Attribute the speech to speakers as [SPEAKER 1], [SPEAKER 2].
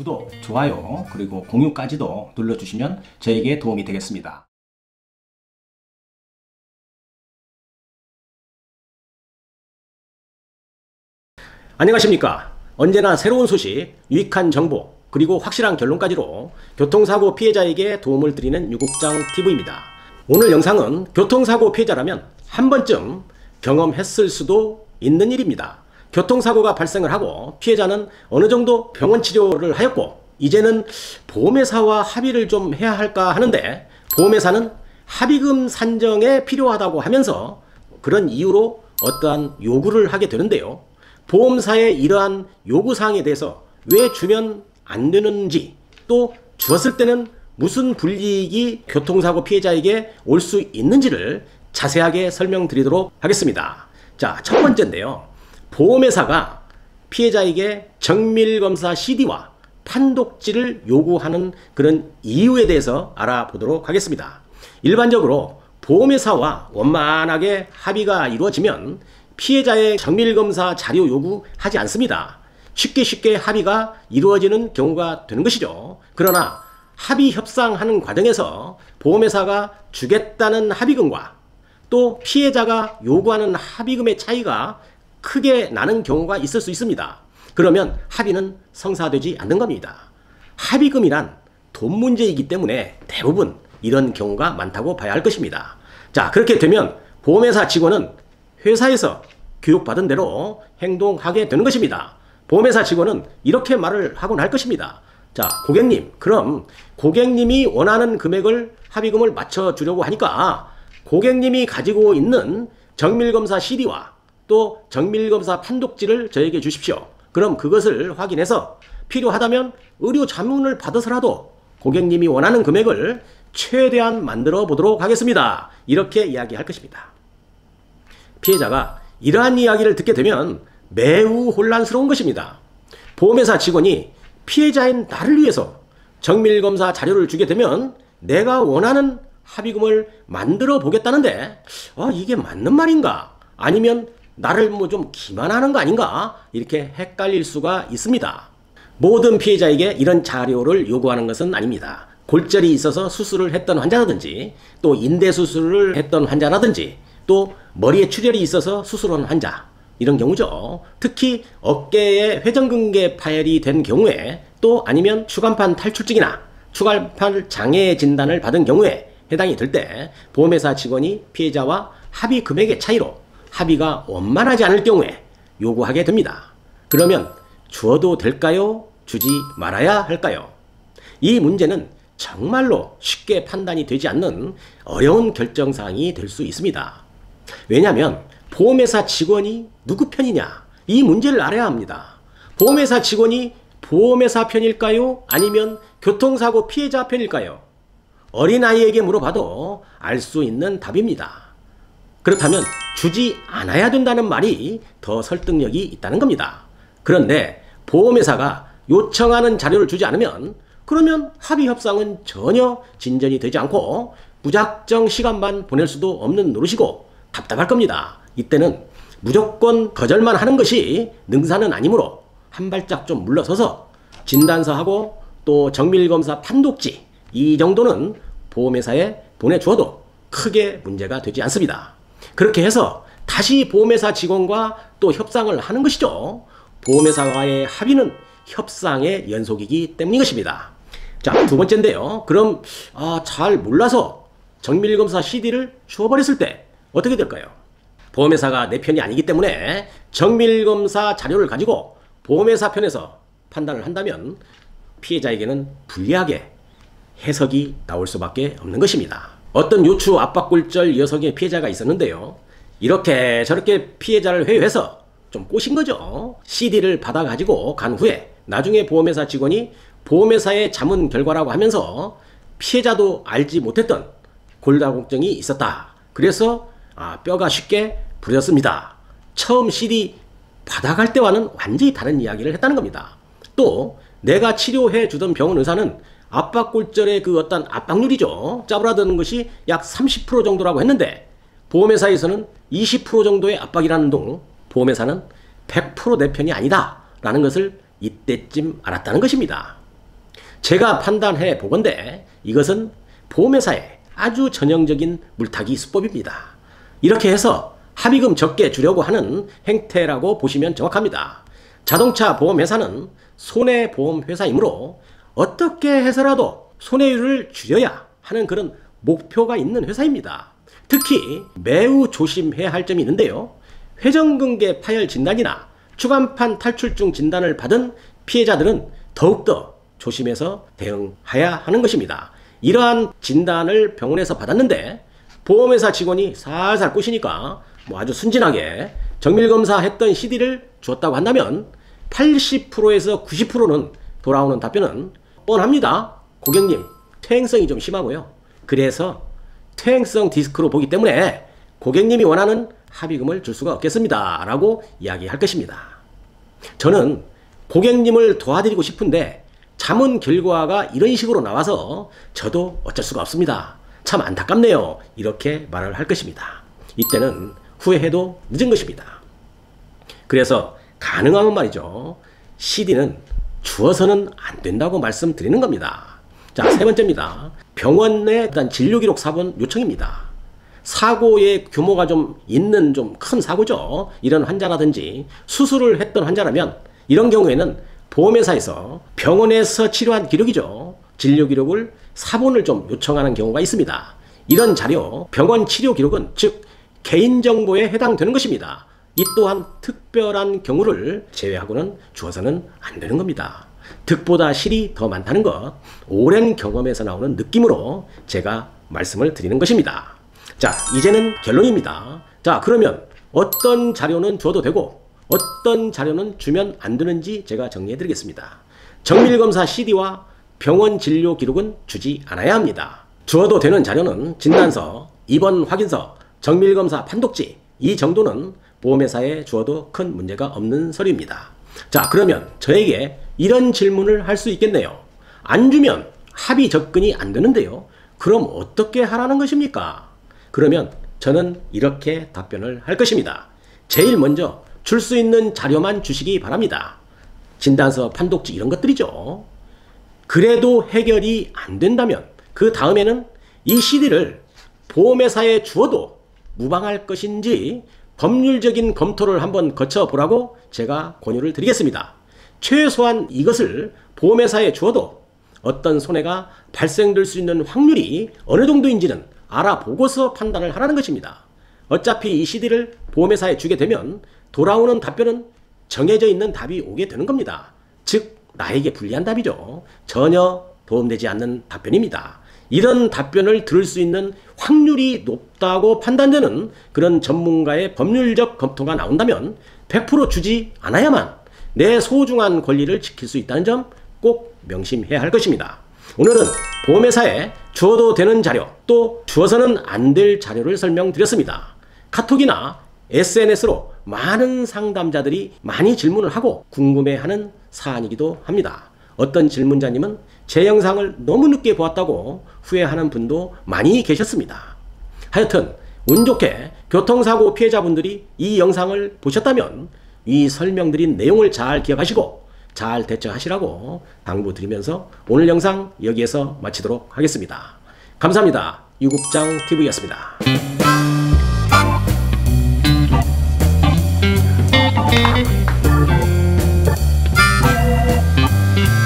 [SPEAKER 1] 구독, 좋아요, 그리고 공유까지도 눌러주시면 저에게 도움이 되겠습니다. 안녕하십니까. 언제나 새로운 소식, 유익한 정보, 그리고 확실한 결론까지로 교통사고 피해자에게 도움을 드리는 유국장TV입니다. 오늘 영상은 교통사고 피해자라면 한 번쯤 경험했을 수도 있는 일입니다. 교통사고가 발생을 하고 피해자는 어느 정도 병원 치료를 하였고 이제는 보험회사와 합의를 좀 해야 할까 하는데 보험회사는 합의금 산정에 필요하다고 하면서 그런 이유로 어떠한 요구를 하게 되는데요. 보험사의 이러한 요구사항에 대해서 왜 주면 안 되는지, 또 주었을 때는 무슨 불이익이 교통사고 피해자에게 올 수 있는지를 자세하게 설명드리도록 하겠습니다. 자, 첫 번째인데요. 보험회사가 피해자에게 정밀검사 CD와 판독지를 요구하는 그런 이유에 대해서 알아보도록 하겠습니다. 일반적으로 보험회사와 원만하게 합의가 이루어지면 피해자의 정밀검사 자료 요구하지 않습니다. 쉽게 합의가 이루어지는 경우가 되는 것이죠. 그러나 합의 협상하는 과정에서 보험회사가 주겠다는 합의금과 또 피해자가 요구하는 합의금의 차이가 크게 나는 경우가 있을 수 있습니다. 그러면 합의는 성사되지 않는 겁니다. 합의금이란 돈 문제이기 때문에 대부분 이런 경우가 많다고 봐야 할 것입니다. 자, 그렇게 되면 보험회사 직원은 회사에서 교육받은 대로 행동하게 되는 것입니다. 보험회사 직원은 이렇게 말을 하곤 할 것입니다. 자, 고객님, 그럼 고객님이 원하는 금액을 합의금을 맞춰주려고 하니까 고객님이 가지고 있는 정밀검사 CD와 또 정밀검사 판독지를 저에게 주십시오. 그럼 그것을 확인해서 필요하다면 의료 자문을 받아서라도 고객님이 원하는 금액을 최대한 만들어 보도록 하겠습니다. 이렇게 이야기할 것입니다. 피해자가 이러한 이야기를 듣게 되면 매우 혼란스러운 것입니다. 보험회사 직원이 피해자인 나를 위해서 정밀검사 자료를 주게 되면 내가 원하는 합의금을 만들어 보겠다는데 이게 맞는 말인가? 아니면 나를 좀 기만하는 거 아닌가? 이렇게 헷갈릴 수가 있습니다. 모든 피해자에게 이런 자료를 요구하는 것은 아닙니다. 골절이 있어서 수술을 했던 환자라든지 또 인대 수술을 했던 환자라든지 또 머리에 출혈이 있어서 수술한 환자, 이런 경우죠. 특히 어깨에 회전근개 파열이 된 경우에 또 아니면 추간판 탈출증이나 추간판 장애 진단을 받은 경우에 해당이 될 때 보험회사 직원이 피해자와 합의 금액의 차이로 합의가 원만하지 않을 경우에 요구하게 됩니다. 그러면 주어도 될까요? 주지 말아야 할까요? 이 문제는 정말로 쉽게 판단이 되지 않는 어려운 결정사항이 될 수 있습니다. 왜냐하면 보험회사 직원이 누구 편이냐, 이 문제를 알아야 합니다. 보험회사 직원이 보험회사 편일까요? 아니면 교통사고 피해자 편일까요? 어린아이에게 물어봐도 알 수 있는 답입니다. 그렇다면 주지 않아야 된다는 말이 더 설득력이 있다는 겁니다. 그런데 보험회사가 요청하는 자료를 주지 않으면 그러면 합의 협상은 전혀 진전이 되지 않고 무작정 시간만 보낼 수도 없는 노릇이고 답답할 겁니다. 이때는 무조건 거절만 하는 것이 능사는 아니므로 한 발짝 좀 물러서서 진단서하고 또 정밀검사 판독지, 이 정도는 보험회사에 보내주어도 크게 문제가 되지 않습니다. 그렇게 해서 다시 보험회사 직원과 또 협상을 하는 것이죠. 보험회사와의 합의는 협상의 연속이기 때문인 것입니다. 자, 두 번째인데요. 그럼 잘 몰라서 정밀검사 CD를 주워버렸을 때 어떻게 될까요? 보험회사가 내 편이 아니기 때문에 정밀검사 자료를 가지고 보험회사 편에서 판단을 한다면 피해자에게는 불리하게 해석이 나올 수밖에 없는 것입니다. 어떤 요추 압박골절 여성의 피해자가 있었는데요. 이렇게 저렇게 피해자를 회유해서 좀 꼬신 거죠. CD를 받아가지고 간 후에 나중에 보험회사 직원이 보험회사의 자문 결과라고 하면서 피해자도 알지 못했던 골다공증이 있었다. 그래서 뼈가 쉽게 부러졌습니다. 처음 CD 받아갈 때와는 완전히 다른 이야기를 했다는 겁니다. 또 내가 치료해 주던 병원 의사는 압박골절의 그 어떤 압박률이죠. 짜부라드는 것이 약 30% 정도라고 했는데 보험회사에서는 20% 정도의 압박이라는 동 보험회사는 100% 내 편이 아니다 라는 것을 이때쯤 알았다는 것입니다. 제가 판단해 보건대 이것은 보험회사의 아주 전형적인 물타기 수법입니다. 이렇게 해서 합의금 적게 주려고 하는 행태라고 보시면 정확합니다. 자동차 보험회사는 손해보험회사이므로 어떻게 해서라도 손해율을 줄여야 하는 그런 목표가 있는 회사입니다. 특히 매우 조심해야 할 점이 있는데요. 회전근개 파열 진단이나 추간판 탈출증 진단을 받은 피해자들은 더욱더 조심해서 대응해야 하는 것입니다. 이러한 진단을 병원에서 받았는데 보험회사 직원이 살살 꼬시니까 아주 순진하게 정밀검사 했던 CD를 주었다고 한다면 80%에서 90%는 돌아오는 답변은 뻔합니다. 고객님, 퇴행성이 좀 심하고요. 그래서 퇴행성 디스크로 보기 때문에 고객님이 원하는 합의금을 줄 수가 없겠습니다. 라고 이야기할 것입니다. 저는 고객님을 도와드리고 싶은데 자문 결과가 이런 식으로 나와서 저도 어쩔 수가 없습니다. 참 안타깝네요. 이렇게 말을 할 것입니다. 이때는 후회해도 늦은 것입니다. 그래서 가능하면 말이죠. CD는 주어서는 안 된다고 말씀드리는 겁니다. 자, 세 번째입니다. 병원의 일단 진료기록 사본 요청입니다. 사고의 규모가 좀 있는 좀 큰 사고죠. 이런 환자라든지 수술을 했던 환자라면 이런 경우에는 보험회사에서 병원에서 치료한 기록이죠. 진료 기록을 사본을 좀 요청하는 경우가 있습니다. 이런 자료, 병원 치료 기록은 즉 개인정보에 해당되는 것입니다. 이 또한 특별한 경우를 제외하고는 주어서는 안 되는 겁니다. 득보다 실이 더 많다는 것, 오랜 경험에서 나오는 느낌으로 제가 말씀을 드리는 것입니다. 자, 이제는 결론입니다. 자, 그러면 어떤 자료는 줘도 되고 어떤 자료는 주면 안 되는지 제가 정리해 드리겠습니다. 정밀검사 CD와 병원 진료 기록은 주지 않아야 합니다. 주어도 되는 자료는 진단서, 입원 확인서, 정밀검사 판독지, 이 정도는 보험회사에 주어도 큰 문제가 없는 서류입니다. 자, 그러면 저에게 이런 질문을 할 수 있겠네요. 안 주면 합의 접근이 안 되는데요. 그럼 어떻게 하라는 것입니까? 그러면 저는 이렇게 답변을 할 것입니다. 제일 먼저 줄 수 있는 자료만 주시기 바랍니다. 진단서, 판독지 이런 것들이죠. 그래도 해결이 안 된다면 그 다음에는 이 CD를 보험회사에 주어도 무방할 것인지 법률적인 검토를 한번 거쳐보라고 제가 권유를 드리겠습니다. 최소한 이것을 보험회사에 주어도 어떤 손해가 발생될 수 있는 확률이 어느 정도인지는 알아보고서 판단을 하라는 것입니다. 어차피 이 CD를 보험회사에 주게 되면 돌아오는 답변은 정해져 있는 답이 오게 되는 겁니다. 즉 나에게 불리한 답이죠. 전혀 도움되지 않는 답변입니다. 이런 답변을 들을 수 있는 확률이 높다고 판단되는 그런 전문가의 법률적 검토가 나온다면 100% 주지 않아야만 내 소중한 권리를 지킬 수 있다는 점 꼭 명심해야 할 것입니다. 오늘은 보험회사에 주어도 되는 자료, 또 주어서는 안 될 자료를 설명드렸습니다. 카톡이나 SNS로 많은 상담자들이 많이 질문을 하고 궁금해하는 사안이기도 합니다. 어떤 질문자님은 제 영상을 너무 늦게 보았다고 후회하는 분도 많이 계셨습니다. 하여튼 운 좋게 교통사고 피해자분들이 이 영상을 보셨다면 이 설명드린 내용을 잘 기억하시고 잘 대처하시라고 당부드리면서 오늘 영상 여기에서 마치도록 하겠습니다. 감사합니다. 유국장TV였습니다.